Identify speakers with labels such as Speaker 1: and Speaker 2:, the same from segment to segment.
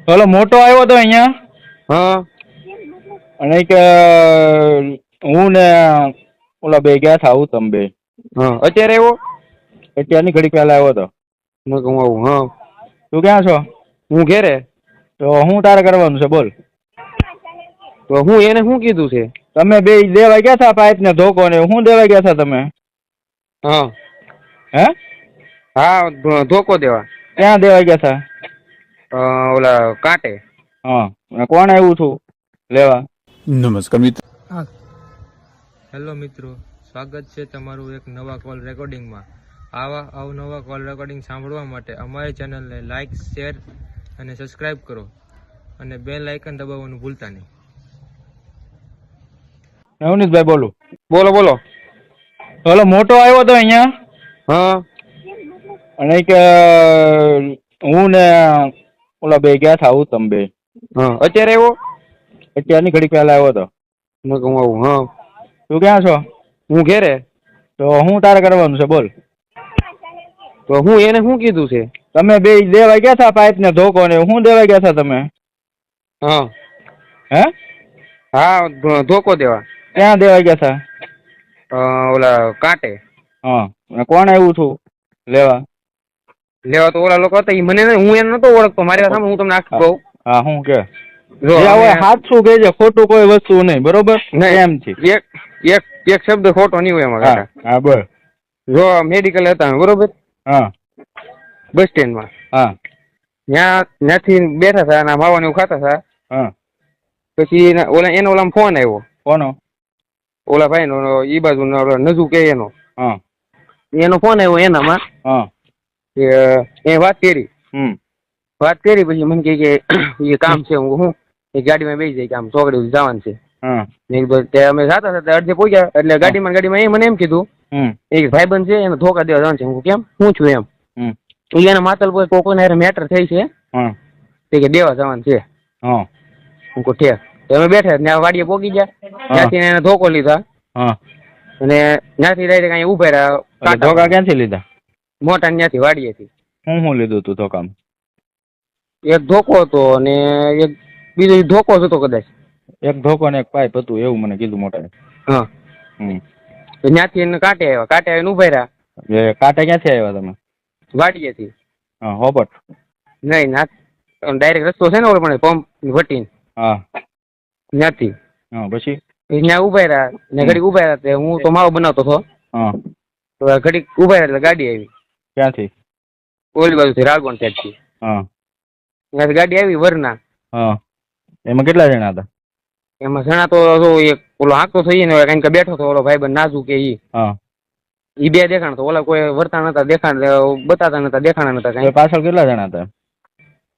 Speaker 1: ઓલો મોટો આવ્યો તો અહીંયા
Speaker 2: હા
Speaker 1: અને એક હું ને ઓલા બે ગયા થા તમે બે
Speaker 2: હા અત્યારે આવ્યો
Speaker 1: અત્યારની ઘડી પહેલા આવ્યો તો.
Speaker 2: મેં કહું આવું. હા
Speaker 1: તું ક્યાં છો?
Speaker 2: હું ઘેરે.
Speaker 1: તો હું તારે કરવાનું છે બોલ.
Speaker 2: તો હું એને શું કીધું છે?
Speaker 1: તમે બે દેવા ગયા થા પાઇપ ને ધોકો ને હું દેવા ગયા થા તમે?
Speaker 2: હા
Speaker 1: હે
Speaker 2: હા ધોકો દેવા.
Speaker 1: ક્યાં દેવા ગયા થા?
Speaker 2: ઓલા કાંટે.
Speaker 1: હા અને કોણ આવ્યું છું લેવા?
Speaker 3: નમસ્કાર મિત્ર.
Speaker 4: હેલો મિત્રો, સ્વાગત છે તમારું એક નવા કોલ રેકોર્ડિંગમાં. આવા અવનવા કોલ રેકોર્ડિંગ સાંભળવા માટે અમારી ચેનલને લાઇક, શેર અને સબસ્ક્રાઈબ કરો અને બેલ આઇકન દબાવવાનું ભૂલતા નહીં.
Speaker 1: નવનીતભાઈ બોલું.
Speaker 2: બોલો બોલો.
Speaker 1: ઓલો મોટો આવ્યો તો અહીંયા
Speaker 2: હા
Speaker 1: અને એક હું ને ઓલા બે ગયા થા તમે બે
Speaker 2: હા અત્યારે આવ્યો
Speaker 1: અત્યારની ઘડી પહેલા આવ્યો તો.
Speaker 2: મેં કહું આવું. હા
Speaker 1: તું ક્યાં છો?
Speaker 2: હું ઘેરે.
Speaker 1: તો હું તારે કરવાનું છે બોલ.
Speaker 2: તો હું એને શું કીધું છે?
Speaker 1: તમે બે દેવા ગયા થા પાઇપ ને ધોકો ને હું દેવા ગયા થા તમે?
Speaker 2: હા
Speaker 1: હે
Speaker 2: હા ધોકો દેવા.
Speaker 1: ક્યાં દેવા ગયા થા?
Speaker 2: ઓલા કાંટે.
Speaker 1: હા અને કોણ આવ્યું છું લેવા?
Speaker 2: લેવા તો ઓલા લોકો હતા ઈ મને હું એને નતો ઓળખતો. મારી વાત સાંભળ, હું તમને આખું કહું.
Speaker 1: હા હું કે
Speaker 2: જો
Speaker 1: સાચું કહેજે, ખોટું કોઈ વસ્તુ નહીં, બરોબર? એમ છે.
Speaker 2: એક એક એક શબ્દ ખોટો નહીં હોય એમાં
Speaker 1: હા
Speaker 2: કાકા.
Speaker 1: હા બોલ.
Speaker 2: જો મેડિકલ હતા બરોબર,
Speaker 1: હા
Speaker 2: બસ સ્ટેન્ડમાં.
Speaker 1: હા
Speaker 2: ત્યાંથી બેઠા હતા અને માવાનું એવું ખાતા હતા.
Speaker 1: હા
Speaker 2: પછી ઓલામાં ફોન આવ્યો.
Speaker 1: કોનો?
Speaker 2: ઓલા ભાઈ નો ઈ બાજુ નજુ કે એનો.
Speaker 1: હા
Speaker 2: એનો ફોન આવ્યો એનામાં.
Speaker 1: હા
Speaker 2: એ વાત કરી.
Speaker 1: હમ
Speaker 2: વાત કરી પછી મને કહે કે એ કામ છે. હું એ ગાડીમાં બેસી જાય કે આમ ચોકડી જવાનું છે.
Speaker 1: હા
Speaker 2: અમે જતા હતા અડધે પહોંચ્યા એટલે ગાડીમાં એ મને એમ કીધું એક ભાઈબંધ છે એને ધોકા દેવા જવાનું છે. હું કેમ હું છું એમ. એના માતલ પર કોકોને મેટર થઈ છે કે દેવા જવાનું છે.
Speaker 1: હા
Speaker 2: હું કહું ઠેક. અમે બેઠા ત્યાં વાડીએ પોગી ગયા. ત્યાંથી એને ધોકો લીધા
Speaker 1: હા
Speaker 2: અને ત્યાંથી ડાયરેક્ટ અહીંયા ઉભા રહ્યા.
Speaker 1: ધોકા ક્યાંથી લીધા?
Speaker 2: મોટા ત્યાંથી વાડીએથી.
Speaker 1: હું લીધું તું ધોકામ?
Speaker 2: એક ધોકો હતો અને એક બીજો ધોકો જ હતો કદાચ.
Speaker 1: એક ધોકો ને એક પાઇપ હતું એવું મને કીધું મોટા.
Speaker 2: હા ત્યાંથી એને કાંટે આવ્યા. કાંટે આવીને ઉભા રહ્યા.
Speaker 1: કાંટે ક્યાંથી આવ્યા તમે?
Speaker 2: વાડીએથી.
Speaker 1: હા હોપટ?
Speaker 2: નહીં ના, ડાયરેક્ટ રસ્તો છે ને ઓલો પણ પંપ વટીને.
Speaker 1: હા
Speaker 2: ત્યાંથી.
Speaker 1: હા પછી
Speaker 2: ત્યાં ઉભા રહ્યા ને ઘડીક ઉભા રહ્યા. હું તો માવો બનાવતો હતો.
Speaker 1: હા
Speaker 2: તો ઘડીક ઉભા રહ્યા એટલે ગાડી આવી.
Speaker 1: ક્યાંથી?
Speaker 2: ઓલી બાજુથી રાળગોણ સાઈડથી.
Speaker 1: હા
Speaker 2: ત્યાંથી ગાડી આવી વરના.
Speaker 1: હા એમાં કેટલા જણા હતા?
Speaker 2: એમાં જણા તો એક ઓલો હાંકતો થઈ ને કઈ બેઠો હતો ઓલો ભાઈબંધ નાજુ કે ઈ.
Speaker 1: હા
Speaker 2: ઈ બે દેખાણ તો ઓલા કોઈ વર્તા નતા દેખાણ બતાતા નતા દેખાણા નતા કઈ.
Speaker 1: પાછળ કેટલા જણા હતા?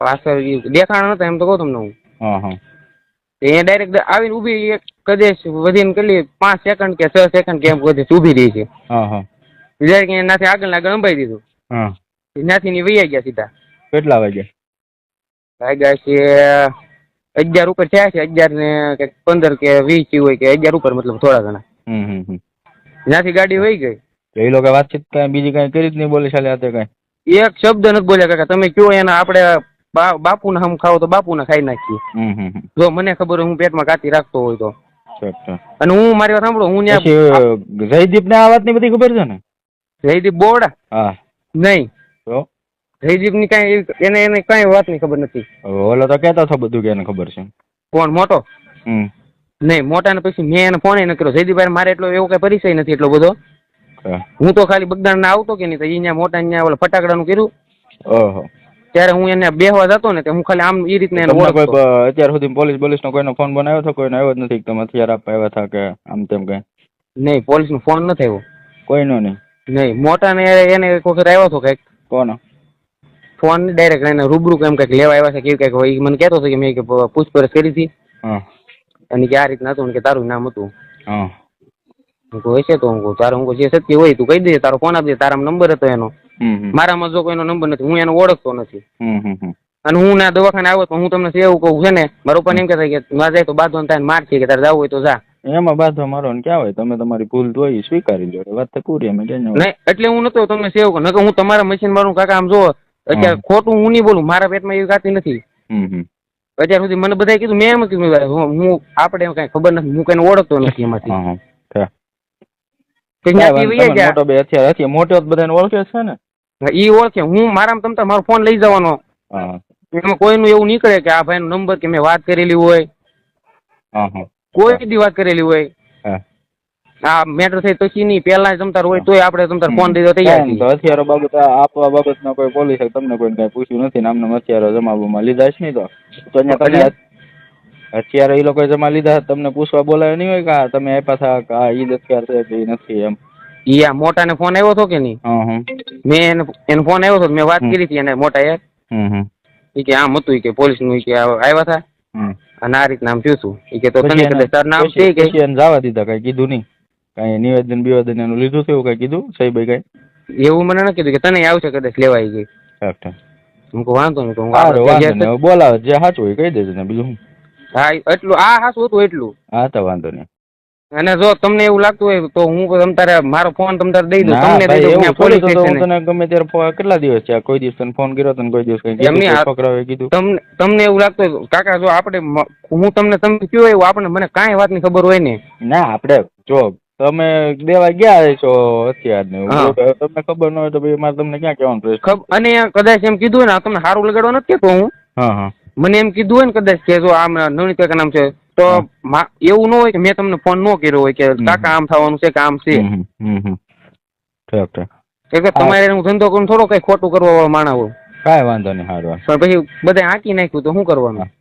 Speaker 2: પાછળ દેખાણા નતા એમ તો કહું તમને હું.
Speaker 1: હા હા
Speaker 2: એ ડાયરેક્ટ આવીને ઉભી એક કદેશ વધીને કેટલી 5 સેકન્ડ કે 6 સેકન્ડ કે એમ કદેશ ઉભી રહી છે.
Speaker 1: હા હા
Speaker 2: ડાયરેક્ટ એનાથી આગળ અંબાઈ દીધું.
Speaker 1: હા
Speaker 2: ત્યાંથી ની વૈયા ગયા સીધા.
Speaker 1: કેટલા વાગ્યા?
Speaker 2: વાગ્યા છે 11 ઉપર થયા છે. 11 ને 15 કે 20 હોય કે 11 ઉપર મતલબ થોડા ઘણા. ત્યાંથી ગાડી વહી ગઈ.
Speaker 1: એ લોકો વાતચીત કઈ બીજી કઈ કરી જ નહીં બોલી ચાલે કઈ?
Speaker 2: એક શબ્દ નથી બોલ્યા કાકા. તમે કયો એના આપણે બાપુને હમ ખાવ તો બાપુને ખાઈ નાખીએ. જો મને ખબર હોય હું પેટમાં કાતી રાખતો હોય તો. અને હું મારી વાત સાંભળો, હું
Speaker 1: જયદીપ ને આ વાત ની બધી ખબર છે ને?
Speaker 2: જયદીપ બોવડા?
Speaker 1: હા
Speaker 2: નહીં
Speaker 1: તો
Speaker 2: જયદીપ ની કઈ એને કઈ વાત ની ખબર નથી.
Speaker 1: ઓલો તો કેતો હતો બધું કે એને ખબર છે.
Speaker 2: કોણ મોટો? નહીં મોટા ને પછી મેં એને ફોન ન કર્યો. જયદીપભાઈ મારે એટલો એવો કઈ પરિચય નથી એટલો બધો. હું તો ખાલી બગદાણ ના આવતો કે નહીં તો અહીંયા મોટા અહીંયા ઓલા ફટાકડા નું કર્યું. ઓહો ત્યારે હું એને બેહવા જતો ને હું ખાલી આમ એ રીતના એને ઓળખતો.
Speaker 1: અત્યાર સુધી પોલીસ નો કોઈનો ફોન બનાવ્યો હતો? કોઈનો આવ્યો જ નથી? તમે હથિયાર આપવા આવ્યા હતા કે આમ તેમ કઈ?
Speaker 2: નહીં પોલીસ નો ફોન નથી આવ્યો.
Speaker 1: કોઈનો નહીં?
Speaker 2: નહીં મોટા ને એને એક વખત આવ્યો હતો કઈક.
Speaker 1: કોનો
Speaker 2: ફોન? ડાયરેક્ટ એને રૂબરૂ કેમ કઈક લેવા આવ્યા છે કેવું કઈક હોય. મને કહેતો હતો કે મેં પૂછપરછ કરી હતી અને કે આ રીતના હતું કે તારું નામ હતું. હશે તો હું તારું જે સત્ય હોય તું કહી દે. તારો ફોન આપી દે. તારામાં નંબર હતો એનો. મારામાં જો કોઈનો નંબર નથી. હું એને ઓળખતો નથી. અને હું ના દવાખાને આવ્યો તો હું તમને એવું કહું છે ને, મારા પપ્પાને એમ કહેતા કે ના જાય તો બાંધો થાય માર છે કે તારે જવું હોય તો જા.
Speaker 1: એમાં બાંધો મારો ને ક્યાં હોય? તમે તમારી ભૂલ તો સ્વીકારી લો. વાત તો પૂરી. અમે નહીં
Speaker 2: એટલે હું નતો તમને સેવ કરું. હું તમારા મશીન મારું કાકા આમ જો અત્યારે ખોટું હું નહીં બોલું. મારા પેટમાં એવી કાતી નથી. અત્યાર સુધી મને બધાએ કીધું, મેં એમ કીધું હું આપણે કઈ ખબર નથી, હું કઈ ઓળખતો નથી એમાંથી.
Speaker 1: હા હા
Speaker 2: કે જ્ઞાતિ વહી જાય.
Speaker 1: મોટો બે અત્યારે મોટો બધાને ઓળખે છે ને.
Speaker 2: ઈ ઓળખે. હું મારામાં તમતા મારો ફોન લઈ જવાનો,
Speaker 1: હા
Speaker 2: એમાં કોઈનું એવું નીકળે કે આ ભાઈનો નંબર કે મેં વાત કરેલી હોય,
Speaker 1: હા હા
Speaker 2: કોઈ દી વાત કરેલી હોય,
Speaker 1: હા
Speaker 2: આ મેટર થઈ પછી નહીં, પેલા તમતાર હોય તોય આપણે તમતાર ફોન દઈ દો તૈયાર છીએ.
Speaker 1: હથિયારો બાબત આપવા બાબતમાં કોઈ પોલીસે તમને કોઈ કઈ પૂછ્યું નથી ને આમને હથિયારો જમાવવામાં લીધા છે નહીં તો અહીંયા તમને હથિયારો એ લોકોએ જમા લીધા તમને પૂછવા બોલાયો નહીં હોય કે આ તમે આપ્યા હતા કે આ ઈ જ હથિયાર છે કે ઈ નથી એમ.
Speaker 2: ઈ આ મોટાને ફોન આવ્યો હતો કે નહીં? મેં એને ફોન આવ્યો હતો, મેં વાત કરી હતી એને મોટા ઈ કે આમ હતું, ઈ કે પોલીસ નું કે આવ્યા હતા અને આ રીતના આમ થયું હતું. ઈ કે તો તને કદાચ તાર નામ છે કે
Speaker 1: એને જવા દીધા, કઈ કીધું નહીં, કઈ નિવેદન બિવેદન એનું લીધું થયું, કઈ કીધું સાહેબ કઈ?
Speaker 2: એવું મને ન કીધું કે તને આવશે કદાચ લેવાઈ ગઈ. હું કહું વાંધો નહીં,
Speaker 1: બોલાવે જે સાચું હોય કહી દેજો ને બીજું.
Speaker 2: હા એટલું આ સાચું હતું એટલું.
Speaker 1: હા તો વાંધો નહીં.
Speaker 2: અને જો તમને એવું લાગતું હોય તો હું તમતારે મારો ફોન તમતારે દઈ દઉં, તમને દઈ દઉં પોલીસ સ્ટેશન.
Speaker 1: તને ગમે ત્યારે કેટલા દિવસ છે કોઈ દિવસ તને ફોન કર્યો તને કોઈ દિવસ કઈ પકડાવે કીધું?
Speaker 2: તમને એવું લાગતું હોય કાકા, જો આપણે હું તમને તમે કયો એવું આપણે મને કાંઈ વાતની ખબર હોય ને.
Speaker 1: ના આપણે જો તમે દેવા ગયા છો હથિયાર ને તમને ખબર ન હોય તો ભાઈ મારે તમને ક્યાં કહેવાનું પ્રશ્ન.
Speaker 2: અને કદાચ એમ કીધું હોય ને તમને સારું લગાડવા નથી કહેતો હું.
Speaker 1: હા હા
Speaker 2: મને એમ કીધું હોય ને કદાચ કે જો આમ નવનીત કાકા નામ છે તો એવું ન હોય કે મેં તમને ફોન ન કર્યો હોય કે કાકા આમ થવાનું છે કે આમ છે. કે તમારે હું ધંધો કરું થોડો કઈ ખોટું કરવા વાળો માણસ હોય.
Speaker 1: કાંઈ વાંધો નહીં. સારું
Speaker 2: પણ પછી બધા આંકી નાખ્યું તો શું કરવાનું?